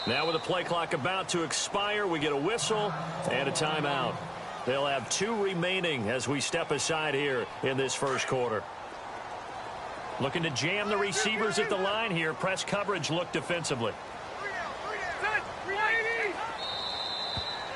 Now with the play clock about to expire, we get a whistle and a timeout. They'll have 2 remaining as we step aside here in this first quarter. Looking to jam the receivers at the line here. Press coverage look defensively.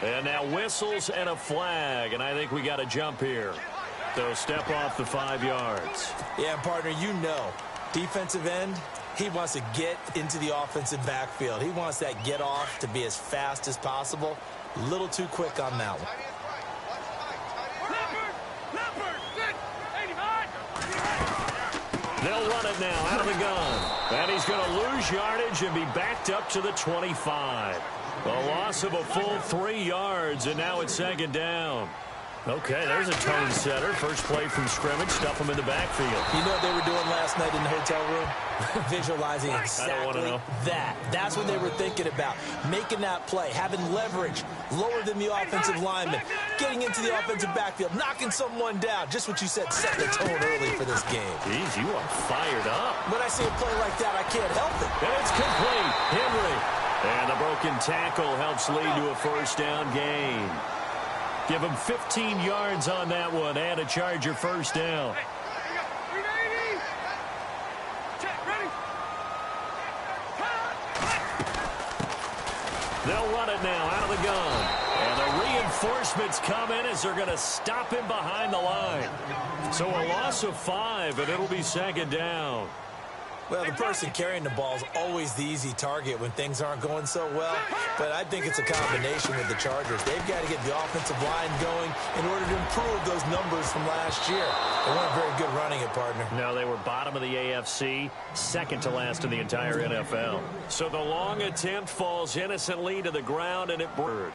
And now whistles and a flag, and I think we got a jump here. So step off the 5 yards. Yeah, partner, you know, defensive end, he wants to get into the offensive backfield. He wants that get off to be as fast as possible. A little too quick on that one. They'll run it now out of the gun. And he's going to lose yardage and be backed up to the 25. A loss of a full 3 yards, and now it's second down. Okay, there's a tone setter. First play from scrimmage, stuff them in the backfield. You know what they were doing last night in the hotel room? Visualizing exactly that. That's what they were thinking about. Making that play, having leverage, lower than the offensive lineman, getting into the offensive backfield, knocking someone down. Just what you said, set the tone early for this game. Jeez, you are fired up. When I see a play like that, I can't help it. And it's complete. Henry. And the broken tackle helps lead to a first down gain. Give him 15 yards on that one and a Charger first down. They'll run it now out of the gun. And the reinforcements come in as they're going to stop him behind the line. So a loss of 5, and it'll be second down. Well, the person carrying the ball is always the easy target when things aren't going so well. But I think it's a combination with the Chargers. They've got to get the offensive line going in order to improve those numbers from last year. They weren't very good running it, partner. No, they were bottom of the AFC, second to last in the entire NFL. So the long attempt falls innocently to the ground, and it burned.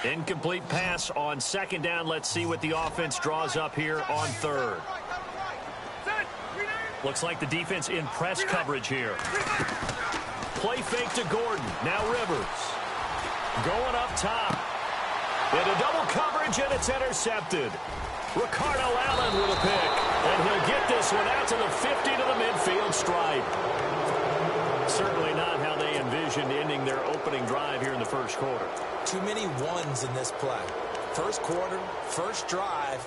Incomplete pass on second down. Let's see what the offense draws up here on third. Looks like the defense in press coverage here. Play fake to Gordon. Now Rivers. Going up top. Into double coverage, and it's intercepted. Ricardo Allen with a pick. And he'll get this one out to the 50 to the midfield stripe. Certainly not how they envisioned ending their opening drive here in the first quarter. Too many ones in this play. First quarter, first drive.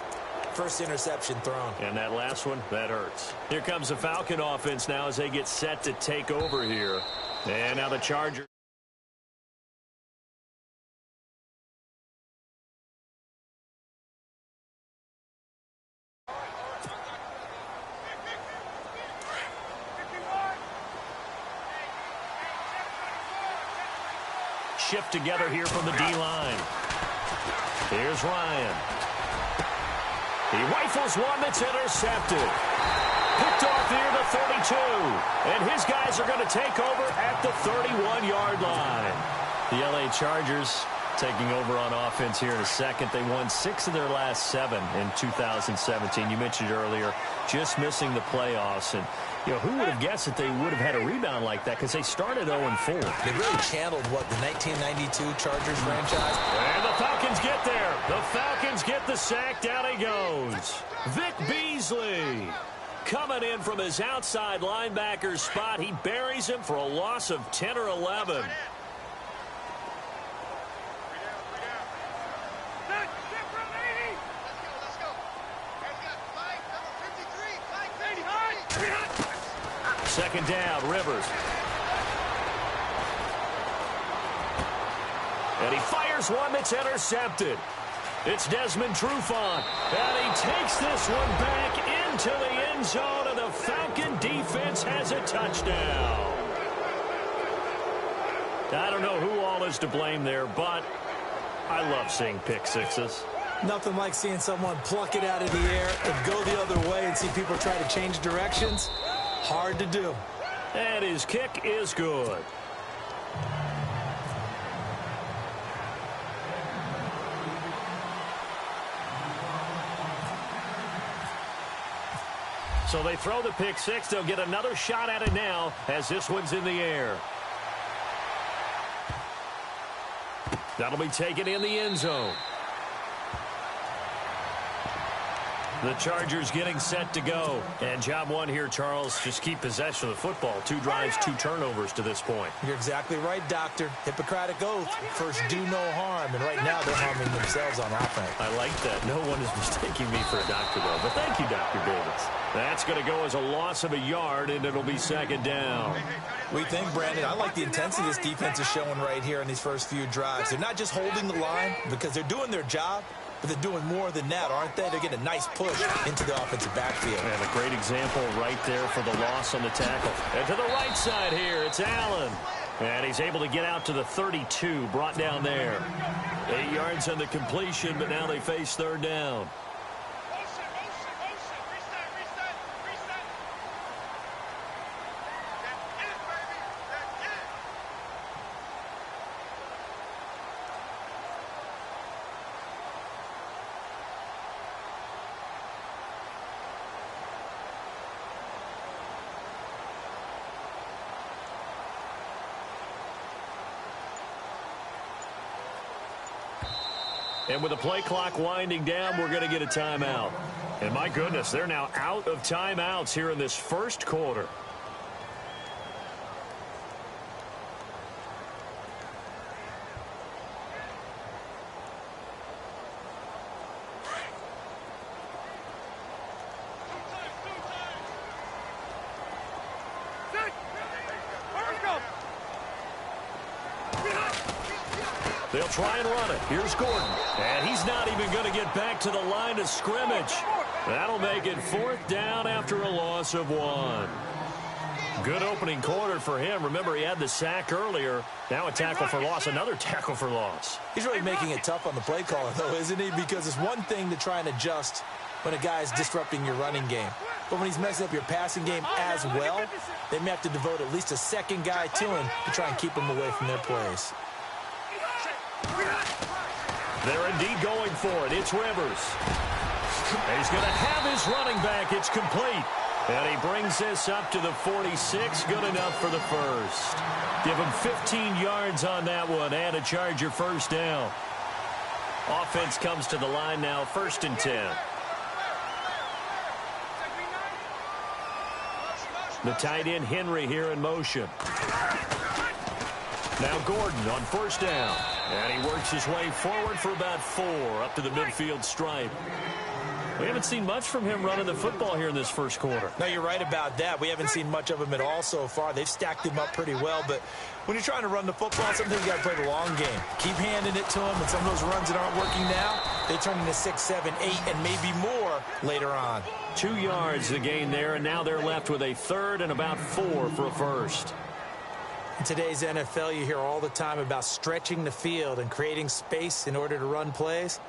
First interception thrown. And that last one, that hurts. Here comes the Falcon offense now as they get set to take over here. And now the Chargers. Shift together here from the D-line. Here's Ryan. He rifles one that's intercepted. Picked off near the 32. And his guys are going to take over at the 31-yard line. The L.A. Chargers taking over on offense here in a second. They won 6 of their last 7 in 2017. You mentioned earlier, just missing the playoffs. And, you know, who would have guessed that they would have had a rebound like that, because they started 0-4. They really channeled, what, the 1992 Chargers franchise? And the Falcons get there. The Falcons get the sack. Down he goes. Vic Beasley coming in from his outside linebacker spot. He buries him for a loss of 10 or 11. Second down, Rivers. And he fires one that's intercepted. It's Desmond Trufant. And he takes this one back into the end zone, and the Falcon defense has a touchdown. I don't know who all is to blame there, but I love seeing pick sixes. Nothing like seeing someone pluck it out of the air and go the other way and see people try to change directions. Hard to do. And his kick is good. So they throw the pick six. They'll get another shot at it now as this one's in the air. That'll be taken in the end zone. The Chargers getting set to go. And job one here, Charles, just keep possession of the football. 2 drives, 2 turnovers to this point. You're exactly right, Doctor. Hippocratic oath. First, do no harm. And right now, they're harming themselves on offense. I like that. No one is mistaking me for a doctor, though. But thank you, Dr. Davis. That's going to go as a loss of a yard, and it'll be second down. We think, Brandon, I like the intensity this defense is showing right here in these first few drives. They're not just holding the line because they're doing their job, but they're doing more than that, aren't they? They're getting a nice push into the offensive backfield. And a great example right there for the loss on the tackle. And to the right side here, it's Allen. And he's able to get out to the 32, brought down there. 8 yards on the completion, but now they face third down. And with the play clock winding down, we're going to get a timeout. And my goodness, they're now out of timeouts here in this first quarter. They'll try and run it. Here's Gordon. And he's not even going to get back to the line of scrimmage. That'll make it 4th down after a loss of 1. Good opening quarter for him. Remember, he had the sack earlier. Now a tackle for loss, another tackle for loss. He's really making it tough on the play caller, though, isn't he? Because it's one thing to try and adjust when a guy is disrupting your running game. But when he's messing up your passing game as well, they may have to devote at least a second guy to him to try and keep him away from their plays. They're indeed going for it. It's Rivers. And he's going to have his running back. It's complete. And he brings this up to the 46. Good enough for the first. Give him 15 yards on that one and a Charger first down. Offense comes to the line now, 1st and 10. The tight end Henry here in motion. Now Gordon on 1st down. And he works his way forward for about 4 up to the midfield stripe. We haven't seen much from him running the football here in this first quarter. No, you're right about that. We haven't seen much of him at all so far. They've stacked him up pretty well. But when you're trying to run the football, sometimes you got to play the long game. Keep handing it to him. And some of those runs that aren't working now, they turn into 6, 7, 8, and maybe more later on. 2 yards the gain there, and now they're left with a 3rd and about 4 for a first. In today's NFL, you hear all the time about stretching the field and creating space in order to run plays.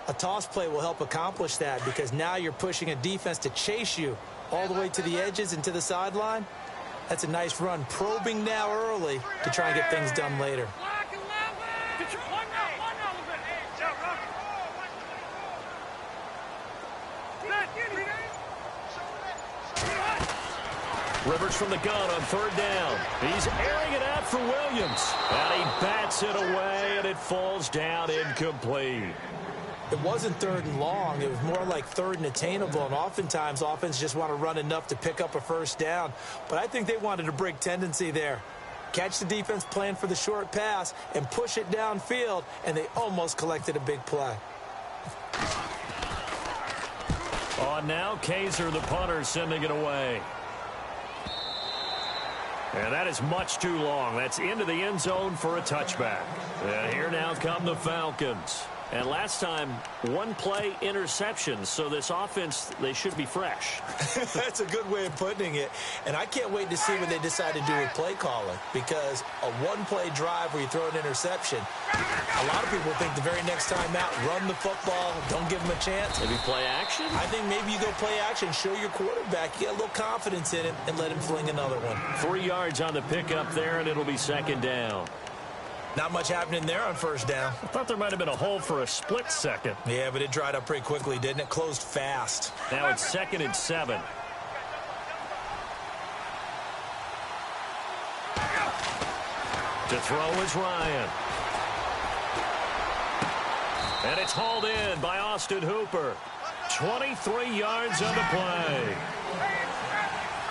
A toss play will help accomplish that because now you're pushing a defense to chase you all the way to the edges and to the sideline. That's a nice run, probing now early to try and get things done later. Rivers from the gun on 3rd down. He's airing it out for Williams. And he bats it away, and it falls down incomplete. It wasn't 3rd and long. It was more like 3rd and attainable. And oftentimes, offense just want to run enough to pick up a first down. But I think they wanted a break tendency there. Catch the defense plan for the short pass and push it downfield, and they almost collected a big play. On now, Kaiser, the punter, sending it away. And that is much too long. That's into the end zone for a touchback. And here now come the Falcons. And last time, 1 play interception. So this offense, they should be fresh. That's a good way of putting it. And I can't wait to see what they decide to do with play calling. Because a 1-play drive where you throw an interception, a lot of people think the very next time out, run the football, don't give them a chance. Maybe play action? I think maybe you go play action, show your quarterback, you get a little confidence in him, and let him fling another one. 3 yards on the pickup there, and it'll be 2nd down. Not much happening there on 1st down. I thought there might have been a hole for a split second. Yeah, but it dried up pretty quickly, didn't it? Closed fast. Now it's 2nd and 7. To throw is Ryan. And it's hauled in by Austin Hooper. 23 yards on the play.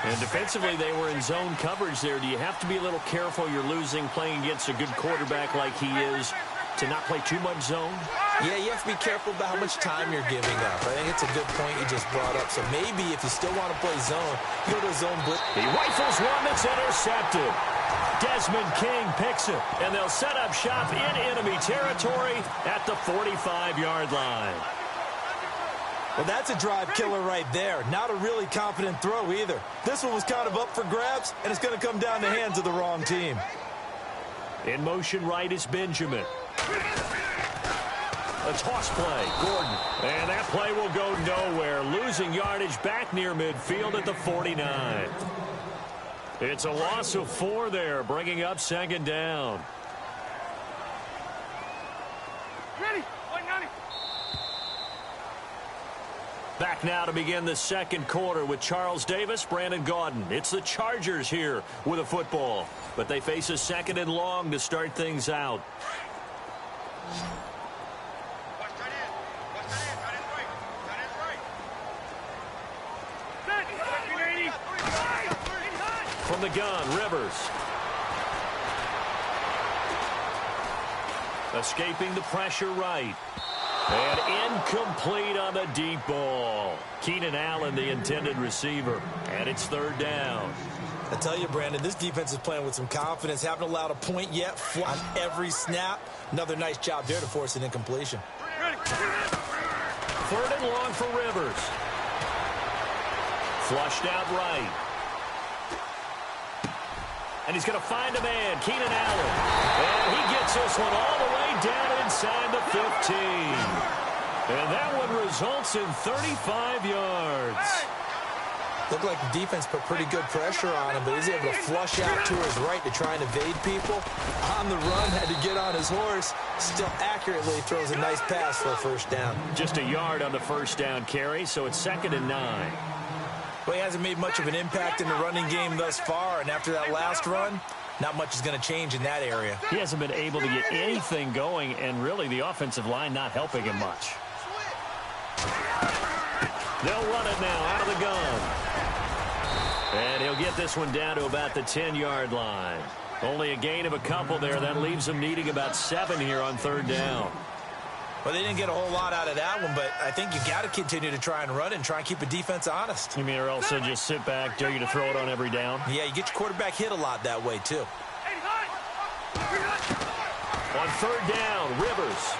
And defensively, they were in zone coverage there. Do you have to be a little careful? You're losing playing against a good quarterback like he is to not play too much zone? Yeah, you have to be careful about how much time you're giving up. I think it's a good point you just brought up. So maybe if you still want to play zone, go to zone blitz. He rifles one that's intercepted. Desmond King picks it, and they'll set up shop in enemy territory at the 45-yard line. Well, that's a drive killer right there. Not a really confident throw either. This one was kind of up for grabs, and it's going to come down the hands of the wrong team. In motion right is Benjamin. A toss play, Gordon. And that play will go nowhere. Losing yardage back near midfield at the 49. It's a loss of 4 there, bringing up second down. Back now to begin the second quarter with Charles Davis, Brandon Gaudin. It's the Chargers here with a football, but they face a second and long to start things out. From the gun, Rivers. Escaping the pressure right. And incomplete on the deep ball. Keenan Allen, the intended receiver. And it's third down. I tell you, Brandon, this defense is playing with some confidence. Haven't allowed a point yet. On every snap. Another nice job there to force an incompletion. Third and long for Rivers. Flushed out right. And he's going to find a man, Keenan Allen. And he gets this one all the way down inside the 15. And that one results in 35 yards. Looked like the defense put pretty good pressure on him, but he's able to flush out to his right to try and evade people. On the run, had to get on his horse. Still accurately throws a nice pass for a first down. Just a yard on the first down carry, so it's 2nd and 9. Well, he hasn't made much of an impact in the running game thus far, and after that last run, not much is going to change in that area. He hasn't been able to get anything going, and really the offensive line not helping him much. They'll run it now out of the gun. And he'll get this one down to about the 10-yard line. Only a gain of a couple there. That leaves him needing about 7 here on third down. Well, they didn't get a whole lot out of that one, but I think you got to continue to try and run it and try and keep the defense honest. You mean or else just sit back, dare you to throw it on every down? Yeah, you get your quarterback hit a lot that way, too. On third down, Rivers.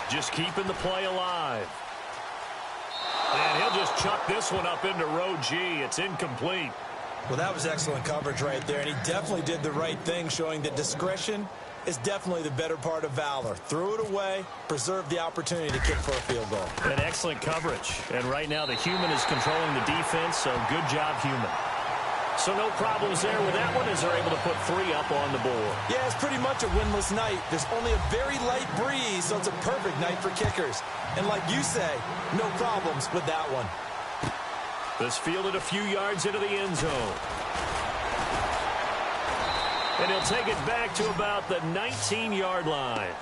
Just keeping the play alive. And he'll just chuck this one up into row G. It's incomplete. Well, that was excellent coverage right there, and he definitely did the right thing, showing that discretion is definitely the better part of valor. Threw it away, preserved the opportunity to kick for a field goal. And excellent coverage. And right now the human is controlling the defense, so good job, human. So no problems there with that one as they're able to put 3 up on the board. Yeah, it's pretty much a winless night. There's only a very light breeze, so it's a perfect night for kickers. And like you say, no problems with that one. This fielded a few yards into the end zone. And he'll take it back to about the 19-yard line.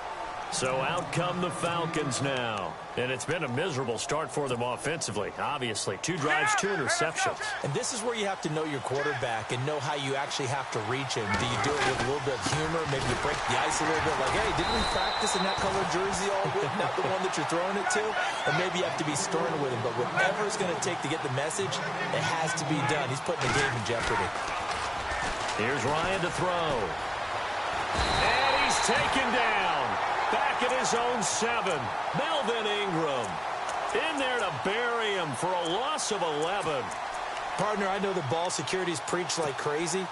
So out come the Falcons now. And it's been a miserable start for them offensively. Obviously, 2 drives, 2 interceptions. And this is where you have to know your quarterback and know how you actually have to reach him. Do you do it with a little bit of humor? Maybe you break the ice a little bit. Like, hey, didn't we practice in that color jersey all week? Not the one that you're throwing it to? Or maybe you have to be stern with him. But whatever it's going to take to get the message, it has to be done. He's putting the game in jeopardy. Here's Ryan to throw. And he's taken down. Back at his own 7. Melvin Ingram in there to bury him for a loss of 11. Partner, I know the ball security's preached like crazy,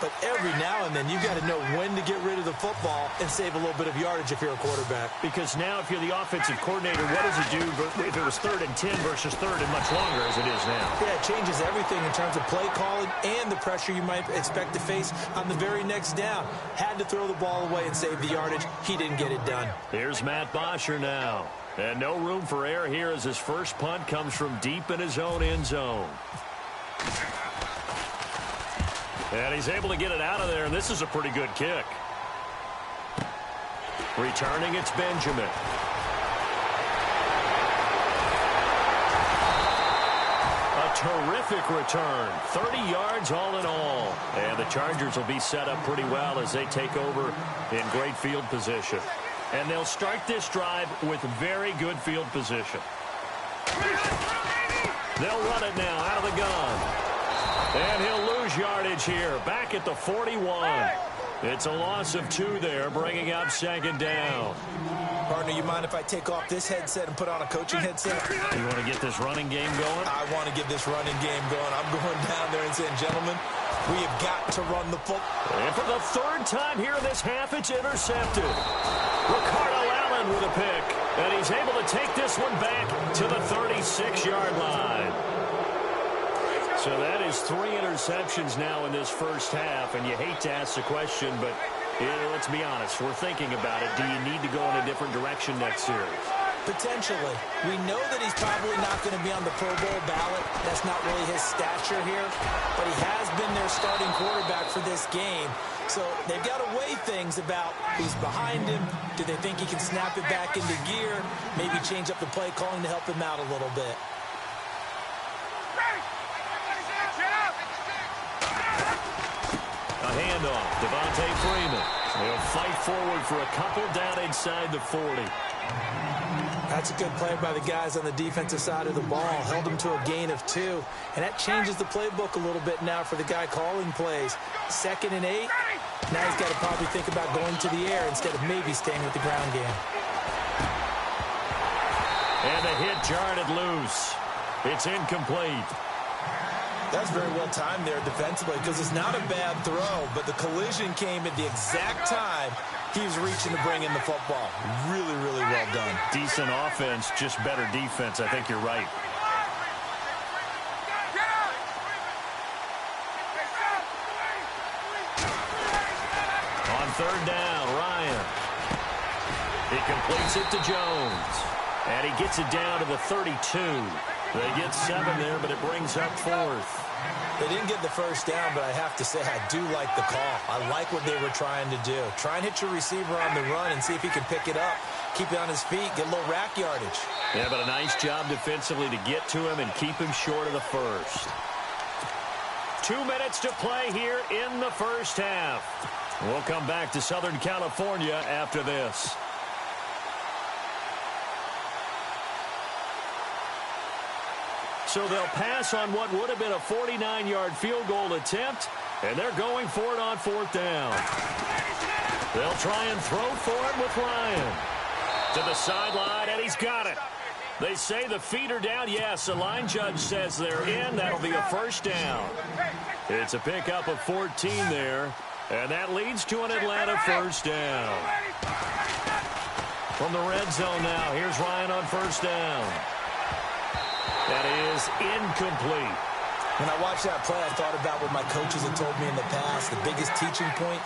but every now and then you've got to know when to get rid of the football and save a little bit of yardage if you're a quarterback. Because now if you're the offensive coordinator, what does it do if it was 3rd and 10 versus 3rd and much longer as it is now? Yeah, it changes everything in terms of play calling and the pressure you might expect to face on the very next down. Had to throw the ball away and save the yardage. He didn't get it done. Here's Matt Bosher now. And no room for error here as his first punt comes from deep in his own end zone. And he's able to get it out of there, and this is a pretty good kick. Returning, it's Benjamin. A terrific return. 30 yards all in all. And the Chargers will be set up pretty well as they take over in great field position. And they'll start this drive with very good field position. They'll run it now out of the gun. And he'll lose yardage here. Back at the 41. It's a loss of 2 there, bringing up second down. Partner, you mind if I take off this headset and put on a coaching headset? You want to get this running game going? I want to get this running game going. I'm going down there and saying, gentlemen, we have got to run the football. And for the 3rd time here in this half, it's intercepted. Ricardo Allen with a pick. And he's able to take this one back to the 36-yard line. So that is 3 interceptions now in this first half. And you hate to ask the question, but let's be honest. We're thinking about it. Do you need to go in a different direction next series? Potentially. We know that he's probably not going to be on the Pro Bowl ballot. That's not really his stature here. But he has been their starting quarterback for this game. So they've got to weigh things about who's behind him. Do they think he can snap it back into gear? Maybe change up the play calling to help him out a little bit. A handoff. Devontae Freeman. They'll fight forward for a couple down inside the 40. That's a good play by the guys on the defensive side of the ball. Held them to a gain of 2. And that changes the playbook a little bit now for the guy calling plays. 2nd and 8. Now he's got to probably think about going to the air instead of maybe staying with the ground game. And the hit jarred it loose. It's incomplete. That's very well timed there defensively because it's not a bad throw, but the collision came at the exact time he was reaching to bring in the football. Really, really well done. Decent offense, just better defense. I think you're right. On 3rd down, Ryan. He completes it to Jones. And he gets it down to the 32. They get 7 there, but it brings up 4th. They didn't get the first down, but I have to say I do like the call. I like what they were trying to do. Try and hit your receiver on the run and see if he can pick it up. Keep it on his feet, get a little rack yardage. Yeah, but a nice job defensively to get to him and keep him short of the first. 2 minutes to play here in the first half. We'll come back to Southern California after this. So they'll pass on what would have been a 49-yard field goal attempt, and they're going for it on 4th down. They'll try and throw for it with Ryan. To the sideline, and he's got it. They say the feet are down. Yes, the line judge says they're in. That'll be a first down. It's a pickup of 14 there, and that leads to an Atlanta first down. From the red zone now, here's Ryan on 1st down. That is incomplete. When I watched that play, I thought about what my coaches had told me in the past. The biggest teaching point,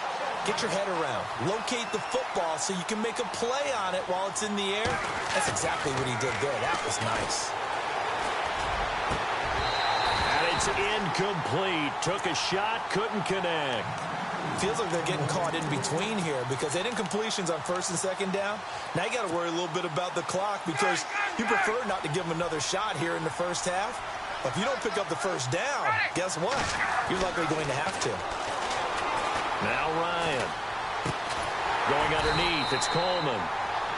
get your head around. Locate the football so you can make a play on it while it's in the air. That's exactly what he did there. That was nice. And it's incomplete. Took a shot, couldn't connect. Feels like they're getting caught in between here because they didn't incompletions on 1st and 2nd down. Now you got to worry a little bit about the clock because you prefer not to give them another shot here in the first half. But if you don't pick up the first down, guess what? You're likely going to have to. Now Ryan. Going underneath, it's Coleman.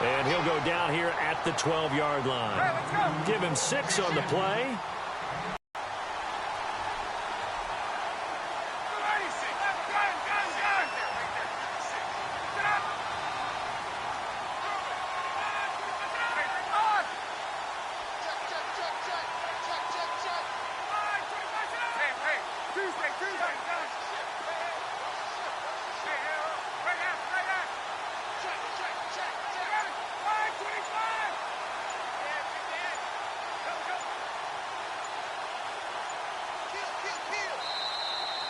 And he'll go down here at the 12-yard line. Give him 6 on the play.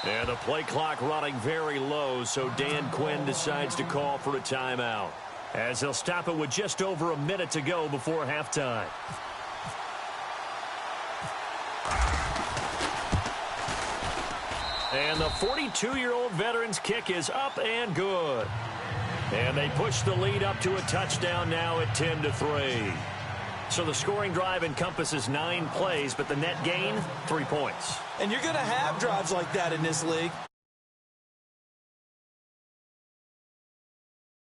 And the play clock running very low, so Dan Quinn decides to call for a timeout, as he'll stop it with just over a minute to go before halftime. And the 42-year-old veteran's kick is up and good. And they push the lead up to a touchdown now at 10-3. So the scoring drive encompasses 9 plays, but the net gain, 3 points. And you're going to have drives like that in this league.